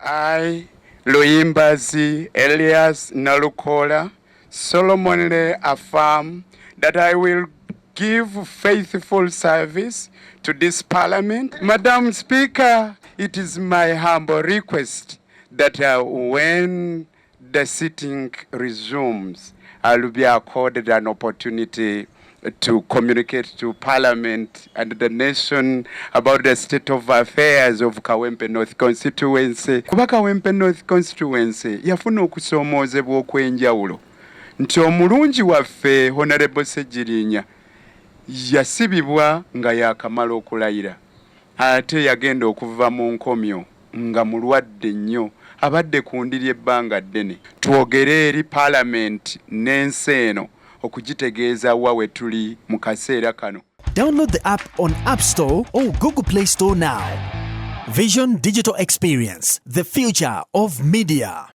I, Luyimbazi Elias Nalukoola, solemnly affirm that I will give faithful service to this Parliament. Madam Speaker, it is my humble request that when the sitting resumes, I will be accorded an opportunity to communicate to Parliament and the nation about the state of affairs of Kawempe North constituency. Kuba Kawempe North constituency yafuna okusoomoozebwa okw'enjawulo nti omulungi waffe Honorable Ssegirinya yasibibwa nga yakamala okulayira ate yagenda okuva mu nkomyo nga mulwadde nnyo abadde ku ndiri ebbanga ddene. Twogere eri Parliament n'ensi eno okugitegeeza wa we tuli mu kaseera kano. Download the app on App Store or Google Play Store now. Vision Digital Experience, the future of media.